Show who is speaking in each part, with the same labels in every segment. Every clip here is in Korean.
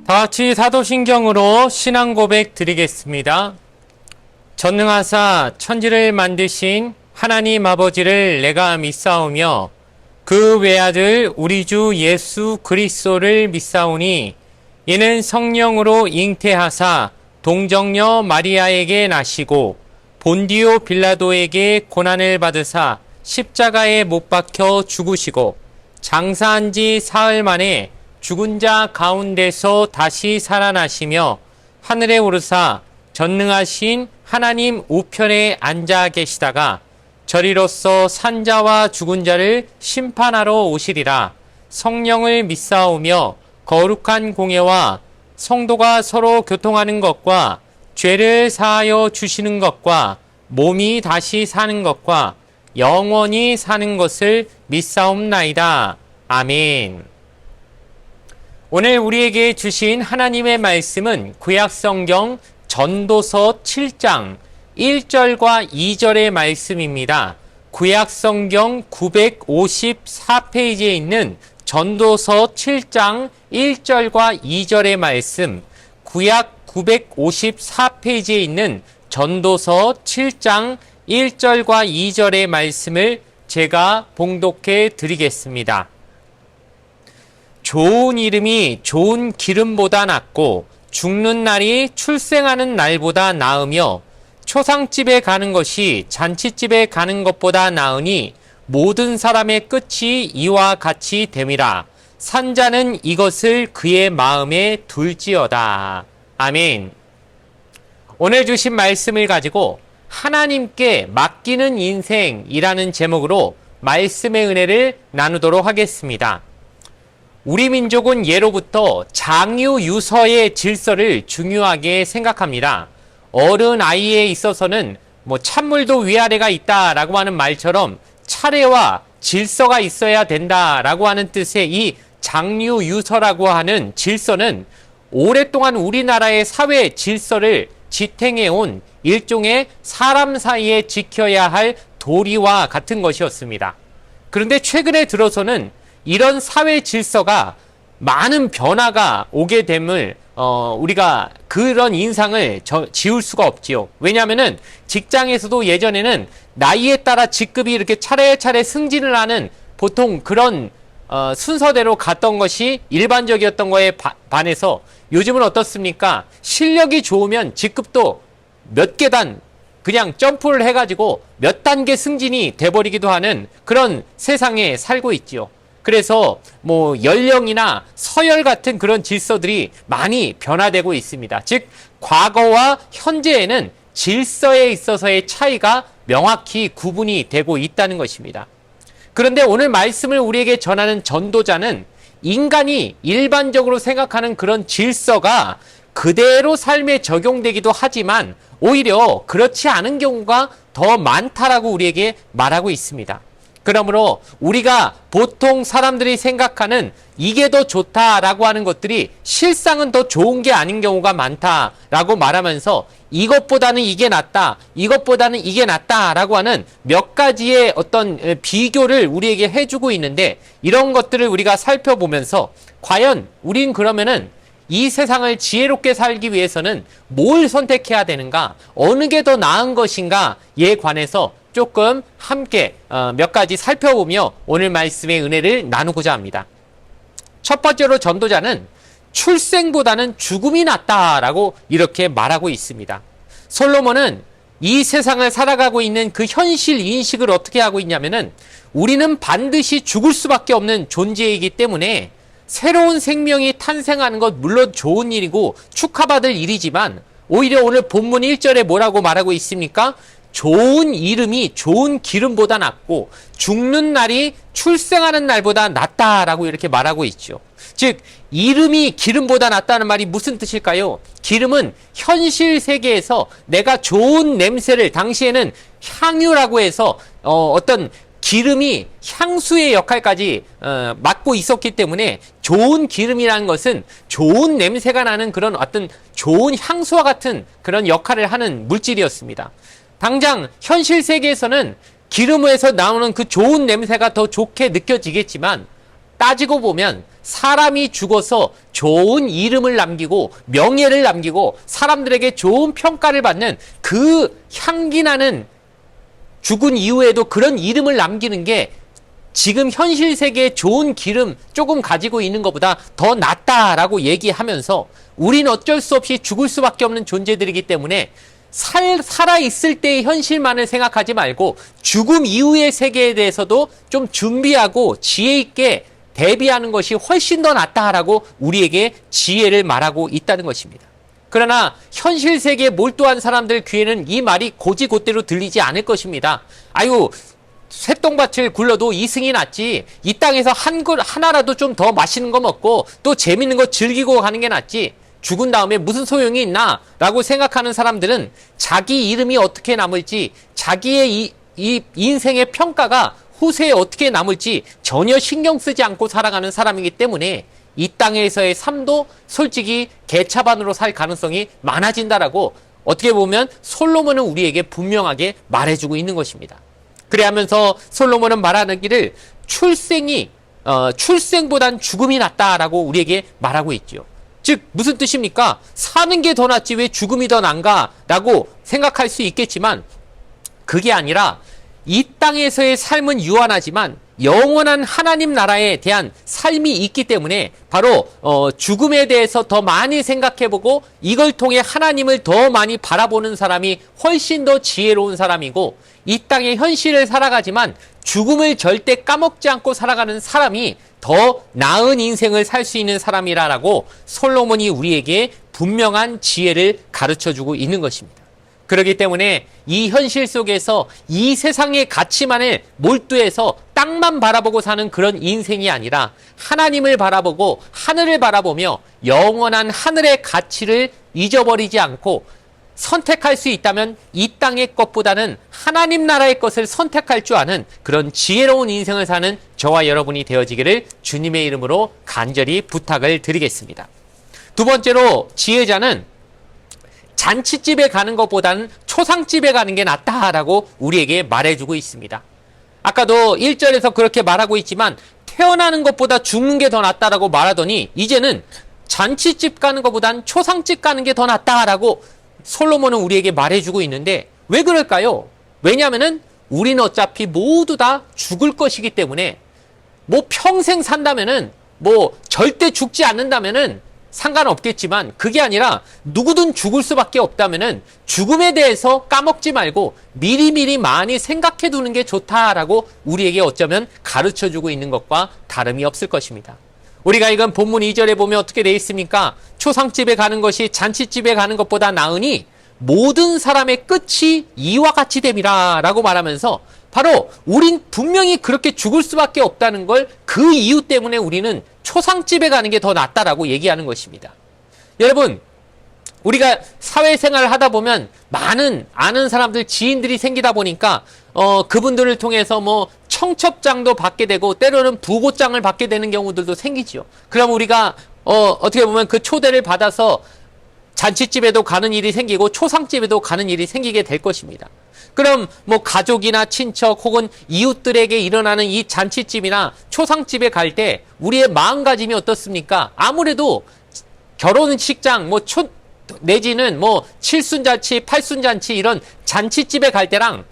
Speaker 1: 다 같이 사도신경으로 신앙 고백 드리겠습니다. 전능하사 천지를 만드신 하나님 아버지를 내가 믿사오며 그 외아들 우리 주 예수 그리스도를 믿사오니 이는 성령으로 잉태하사 동정녀 마리아에게 나시고 본디오 빌라도에게 고난을 받으사 십자가에 못 박혀 죽으시고 장사한 지 사흘 만에 죽은 자 가운데서 다시 살아나시며 하늘에 오르사 전능하신 하나님 우편에 앉아 계시다가 저리로서 산자와 죽은 자를 심판하러 오시리라. 성령을 믿사오며 거룩한 공예와 성도가 서로 교통하는 것과 죄를 사하여 주시는 것과 몸이 다시 사는 것과 영원히 사는 것을 믿사옵나이다. 아멘. 오늘 우리에게 주신 하나님의 말씀은 구약성경 전도서 7장 1절과 2절의 말씀입니다. 구약성경 954페이지에 있는 전도서 7장 1절과 2절의 말씀, 구약 954페이지에 있는 전도서 7장 1절과 2절의 말씀을 제가 봉독해 드리겠습니다. 좋은 이름이 좋은 기름보다 낫고 죽는 날이 출생하는 날보다 나으며 초상집에 가는 것이 잔치집에 가는 것보다 나으니 모든 사람의 끝이 이와 같이 됨이라. 산자는 이것을 그의 마음에 둘지어다. 아멘. 오늘 주신 말씀을 가지고 하나님께 맡기는 인생이라는 제목으로 말씀의 은혜를 나누도록 하겠습니다. 우리 민족은 예로부터 장유유서의 질서를 중요하게 생각합니다. 어른 아이에 있어서는 찬물도 위아래가 있다라고 하는 말처럼 차례와 질서가 있어야 된다라고 하는 뜻의 이 장유유서라고 하는 질서는 오랫동안 우리나라의 사회 질서를 지탱해온 일종의 사람 사이에 지켜야 할 도리와 같은 것이었습니다. 그런데 최근에 들어서는 이런 사회 질서가 많은 변화가 오게 됨을 우리가 그런 인상을 지울 수가 없지요. 왜냐하면은 직장에서도 예전에는 나이에 따라 직급이 이렇게 차례차례 승진을 하는 보통 그런 순서대로 갔던 것이 일반적이었던 거에 반해서 요즘은 어떻습니까? 실력이 좋으면 직급도 몇 계단 그냥 점프를 해가지고 몇 단계 승진이 돼버리기도 하는 그런 세상에 살고 있지요. 그래서 연령이나 서열 같은 그런 질서들이 많이 변화되고 있습니다. 즉 과거와 현재에는 질서에 있어서의 차이가 명확히 구분이 되고 있다는 것입니다. 그런데 오늘 말씀을 우리에게 전하는 전도자는 인간이 일반적으로 생각하는 그런 질서가 그대로 삶에 적용되기도 하지만 오히려 그렇지 않은 경우가 더 많다라고 우리에게 말하고 있습니다. 그러므로 우리가 보통 사람들이 생각하는 이게 더 좋다라고 하는 것들이 실상은 더 좋은 게 아닌 경우가 많다라고 말하면서 이것보다는 이게 낫다, 이것보다는 이게 낫다라고 하는 몇 가지의 어떤 비교를 우리에게 해주고 있는데 이런 것들을 우리가 살펴보면서 과연 우린 그러면은 이 세상을 지혜롭게 살기 위해서는 뭘 선택해야 되는가, 어느 게 더 나은 것인가에 관해서 조금 함께 몇 가지 살펴보며 오늘 말씀의 은혜를 나누고자 합니다. 첫 번째로 전도자는 출생보다는 죽음이 낫다라고 이렇게 말하고 있습니다. 솔로몬은 이 세상을 살아가고 있는 그 현실 인식을 어떻게 하고 있냐면은 우리는 반드시 죽을 수밖에 없는 존재이기 때문에 새로운 생명이 탄생하는 것 물론 좋은 일이고 축하받을 일이지만 오히려 오늘 본문 1절에 뭐라고 말하고 있습니까? 좋은 이름이 좋은 기름보다 낫고 죽는 날이 출생하는 날보다 낫다라고 이렇게 말하고 있죠. 즉 이름이 기름보다 낫다는 말이 무슨 뜻일까요? 기름은 현실 세계에서 내가 좋은 냄새를, 당시에는 향유라고 해서 어떤 기름이 향수의 역할까지 맡고 있었기 때문에 좋은 기름이라는 것은 좋은 냄새가 나는 그런 어떤 좋은 향수와 같은 그런 역할을 하는 물질이었습니다. 당장 현실 세계에서는 기름에서 나오는 그 좋은 냄새가 더 좋게 느껴지겠지만 따지고 보면 사람이 죽어서 좋은 이름을 남기고 명예를 남기고 사람들에게 좋은 평가를 받는 그 향기나는 죽은 이후에도 그런 이름을 남기는 게 지금 현실 세계의 좋은 기름 조금 가지고 있는 것보다 더 낫다라고 얘기하면서 우리는 어쩔 수 없이 죽을 수밖에 없는 존재들이기 때문에 살아있을 때의 현실만을 생각하지 말고 죽음 이후의 세계에 대해서도 좀 준비하고 지혜 있게 대비하는 것이 훨씬 더 낫다라고 우리에게 지혜를 말하고 있다는 것입니다. 그러나 현실 세계에 몰두한 사람들 귀에는 이 말이 고지곳대로 들리지 않을 것입니다. 아유, 쇠똥밭을 굴러도 이승이 낫지. 이 땅에서 하나라도 좀 더 맛있는 거 먹고 또 재밌는 거 즐기고 가는 게 낫지. 죽은 다음에 무슨 소용이 있나? 라고 생각하는 사람들은 자기 이름이 어떻게 남을지, 자기의 이 인생의 평가가 후세에 어떻게 남을지 전혀 신경 쓰지 않고 살아가는 사람이기 때문에 이 땅에서의 삶도 솔직히 개차반으로 살 가능성이 많아진다라고 어떻게 보면 솔로몬은 우리에게 분명하게 말해주고 있는 것입니다. 그래 하면서 솔로몬은 말하기를 출생보단 죽음이 낫다라고 우리에게 말하고 있죠. 즉 무슨 뜻입니까? 사는 게 더 낫지 왜 죽음이 더 난가라고 생각할 수 있겠지만 그게 아니라 이 땅에서의 삶은 유한하지만 영원한 하나님 나라에 대한 삶이 있기 때문에 바로 죽음에 대해서 더 많이 생각해보고 이걸 통해 하나님을 더 많이 바라보는 사람이 훨씬 더 지혜로운 사람이고 이 땅의 현실을 살아가지만 죽음을 절대 까먹지 않고 살아가는 사람이 더 나은 인생을 살 수 있는 사람이라고 솔로몬이 우리에게 분명한 지혜를 가르쳐주고 있는 것입니다. 그렇기 때문에 이 현실 속에서 이 세상의 가치만을 몰두해서 땅만 바라보고 사는 그런 인생이 아니라 하나님을 바라보고 하늘을 바라보며 영원한 하늘의 가치를 잊어버리지 않고 선택할 수 있다면 이 땅의 것보다는 하나님 나라의 것을 선택할 줄 아는 그런 지혜로운 인생을 사는 저와 여러분이 되어지기를 주님의 이름으로 간절히 부탁을 드리겠습니다. 두 번째로 지혜자는 잔치집에 가는 것보다는 초상집에 가는 게 낫다라고 우리에게 말해주고 있습니다. 아까도 1절에서 그렇게 말하고 있지만 태어나는 것보다 죽는 게 더 낫다라고 말하더니 이제는 잔치집 가는 것보다는 초상집 가는 게 더 낫다라고 솔로몬은 우리에게 말해주고 있는데 왜 그럴까요? 왜냐하면은 우리는 어차피 모두 다 죽을 것이기 때문에 뭐 평생 산다면은 뭐 절대 죽지 않는다면은 상관없겠지만 그게 아니라 누구든 죽을 수밖에 없다면은 죽음에 대해서 까먹지 말고 미리미리 많이 생각해 두는 게 좋다라고 우리에게 어쩌면 가르쳐주고 있는 것과 다름이 없을 것입니다. 우리가 읽은 본문 2절에 보면 어떻게 되어 있습니까? 초상집에 가는 것이 잔치집에 가는 것보다 나으니 모든 사람의 끝이 이와 같이 됨이라 라고 말하면서 바로 우린 분명히 그렇게 죽을 수밖에 없다는 걸 그 이유 때문에 우리는 초상집에 가는 게 더 낫다라고 얘기하는 것입니다. 여러분, 우리가 사회생활을 하다 보면 많은 아는 사람들, 지인들이 생기다 보니까 그분들을 통해서 뭐 청첩장도 받게 되고 때로는 부고장을 받게 되는 경우들도 생기지요. 그럼 우리가 어떻게 보면 그 초대를 받아서 잔치집에도 가는 일이 생기고 초상집에도 가는 일이 생기게 될 것입니다. 그럼 뭐 가족이나 친척 혹은 이웃들에게 일어나는 이 잔치집이나 초상집에 갈 때 우리의 마음가짐이 어떻습니까? 아무래도 결혼식장 내지는 뭐 칠순잔치, 팔순잔치 이런 잔치집에 갈 때랑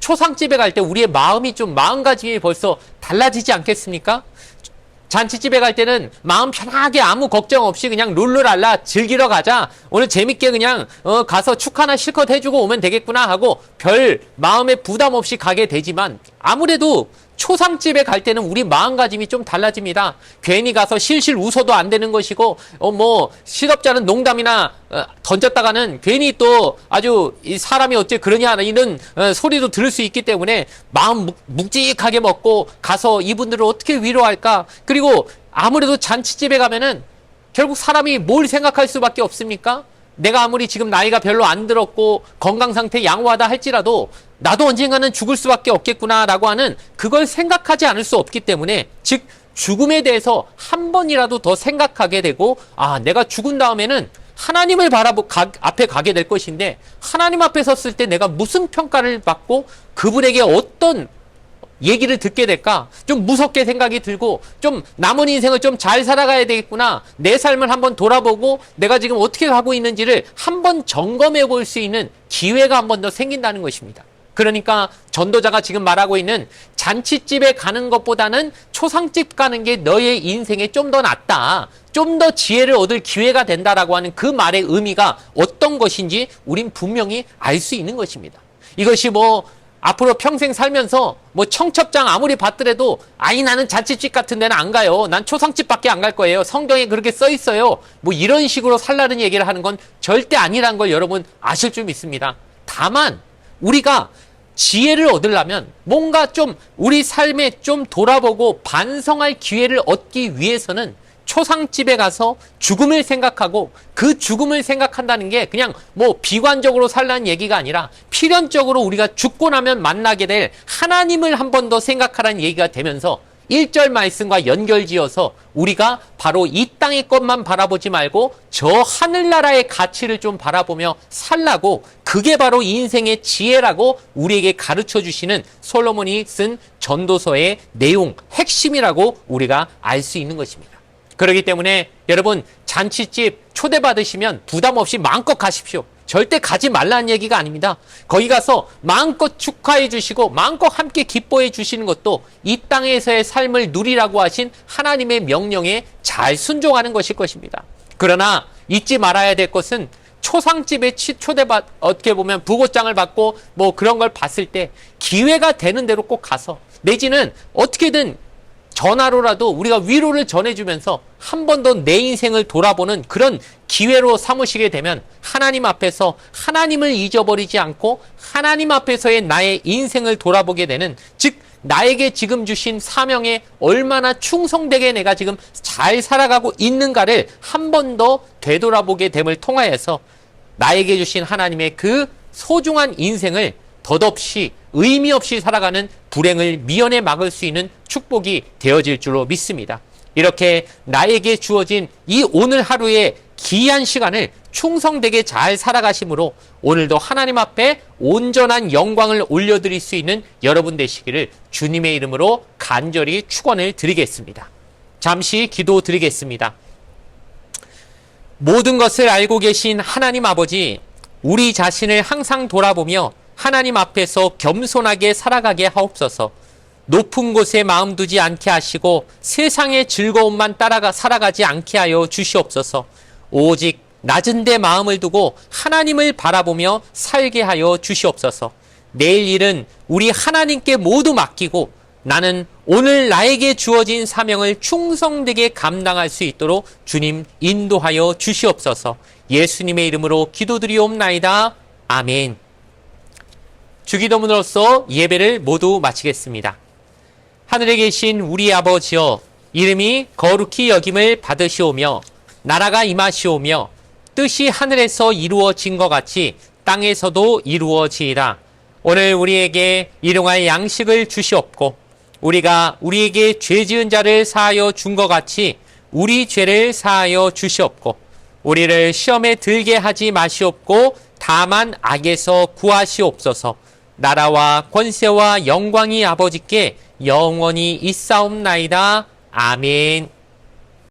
Speaker 1: 초상집에 갈 때 우리의 마음가짐이 벌써 달라지지 않겠습니까? 잔치집에 갈 때는 마음 편하게 아무 걱정 없이 그냥 룰루랄라 즐기러 가자. 오늘 재밌게 그냥 가서 축하나 실컷 해주고 오면 되겠구나 하고 별 마음에 부담 없이 가게 되지만 아무래도 초상집에 갈 때는 우리 마음가짐이 좀 달라집니다. 괜히 가서 실실 웃어도 안 되는 것이고 뭐 실업자는 농담이나 던졌다가는 괜히 또 아주 이 사람이 어째 그러냐 이런 소리도 들을 수 있기 때문에 마음 묵직하게 먹고 가서 이분들을 어떻게 위로할까. 그리고 아무래도 잔치집에 가면은 결국 사람이 뭘 생각할 수밖에 없습니까? 내가 아무리 지금 나이가 별로 안 들었고 건강 상태 양호하다 할지라도 나도 언젠가는 죽을 수밖에 없겠구나라고 하는 그걸 생각하지 않을 수 없기 때문에 즉 죽음에 대해서 한 번이라도 더 생각하게 되고 내가 죽은 다음에는 하나님을 앞에 가게 될 것인데 하나님 앞에 섰을 때 내가 무슨 평가를 받고 그분에게 어떤 얘기를 듣게 될까? 좀 무섭게 생각이 들고 좀 남은 인생을 좀 잘 살아가야 되겠구나. 내 삶을 한번 돌아보고 내가 지금 어떻게 가고 있는지를 한번 점검해 볼 수 있는 기회가 한 번 더 생긴다는 것입니다. 그러니까 전도자가 지금 말하고 있는 잔칫집에 가는 것보다는 초상집 가는 게 너의 인생에 좀 더 낫다. 좀 더 지혜를 얻을 기회가 된다라고 하는 그 말의 의미가 어떤 것인지 우린 분명히 알 수 있는 것입니다. 이것이 앞으로 평생 살면서 청첩장 아무리 받더라도 아이 나는 잔칫집 같은 데는 안 가요. 난 초상집밖에 안 갈 거예요. 성경에 그렇게 써 있어요. 이런 식으로 살라는 얘기를 하는 건 절대 아니라는 걸 여러분 아실 줄 믿습니다. 다만 우리가 지혜를 얻으려면 뭔가 좀 우리 삶에 좀 돌아보고 반성할 기회를 얻기 위해서는 초상집에 가서 죽음을 생각하고 그 죽음을 생각한다는 게 그냥 비관적으로 살라는 얘기가 아니라 필연적으로 우리가 죽고 나면 만나게 될 하나님을 한 번 더 생각하라는 얘기가 되면서 1절 말씀과 연결지어서 우리가 바로 이 땅의 것만 바라보지 말고 저 하늘나라의 가치를 좀 바라보며 살라고, 그게 바로 인생의 지혜라고 우리에게 가르쳐 주시는 솔로몬이 쓴 전도서의 내용, 핵심이라고 우리가 알 수 있는 것입니다. 그렇기 때문에 여러분, 잔치집 초대받으시면 부담 없이 마음껏 가십시오. 절대 가지 말라는 얘기가 아닙니다. 거기 가서 마음껏 축하해 주시고 마음껏 함께 기뻐해 주시는 것도 이 땅에서의 삶을 누리라고 하신 하나님의 명령에 잘 순종하는 것일 것입니다. 그러나 잊지 말아야 될 것은 초상집에 어떻게 보면 부고장을 받고 그런 걸 봤을 때 기회가 되는 대로 꼭 가서, 내지는 어떻게든 전화로라도 우리가 위로를 전해주면서 한 번 더 내 인생을 돌아보는 그런 기회로 삼으시게 되면 하나님 앞에서 하나님을 잊어버리지 않고 하나님 앞에서의 나의 인생을 돌아보게 되는, 즉 나에게 지금 주신 사명에 얼마나 충성되게 내가 지금 잘 살아가고 있는가를 한 번 더 되돌아보게 됨을 통하여서 나에게 주신 하나님의 그 소중한 인생을 덧없이 의미 없이 살아가는 불행을 미연에 막을 수 있는 축복이 되어질 줄로 믿습니다. 이렇게 나에게 주어진 이 오늘 하루의 귀한 시간을 충성되게 잘 살아가심으로 오늘도 하나님 앞에 온전한 영광을 올려드릴 수 있는 여러분 되시기를 주님의 이름으로 간절히 축원을 드리겠습니다. 잠시 기도 드리겠습니다. 모든 것을 알고 계신 하나님 아버지, 우리 자신을 항상 돌아보며 하나님 앞에서 겸손하게 살아가게 하옵소서. 높은 곳에 마음 두지 않게 하시고 세상의 즐거움만 따라가 살아가지 않게 하여 주시옵소서. 오직 낮은 데 마음을 두고 하나님을 바라보며 살게 하여 주시옵소서. 내일 일은 우리 하나님께 모두 맡기고 나는 오늘 나에게 주어진 사명을 충성되게 감당할 수 있도록 주님 인도하여 주시옵소서. 예수님의 이름으로 기도드리옵나이다. 아멘. 주기도문으로서 예배를 모두 마치겠습니다. 하늘에 계신 우리 아버지여, 이름이 거룩히 여김을 받으시오며 나라가 임하시오며 뜻이 하늘에서 이루어진 것 같이 땅에서도 이루어지이다. 오늘 우리에게 일용할 양식을 주시옵고 우리가 우리에게 죄 지은 자를 사하여 준 것 같이 우리 죄를 사하여 주시옵고 우리를 시험에 들게 하지 마시옵고 다만 악에서 구하시옵소서. 나라와 권세와 영광이 아버지께 영원히 있사옵나이다. 아멘.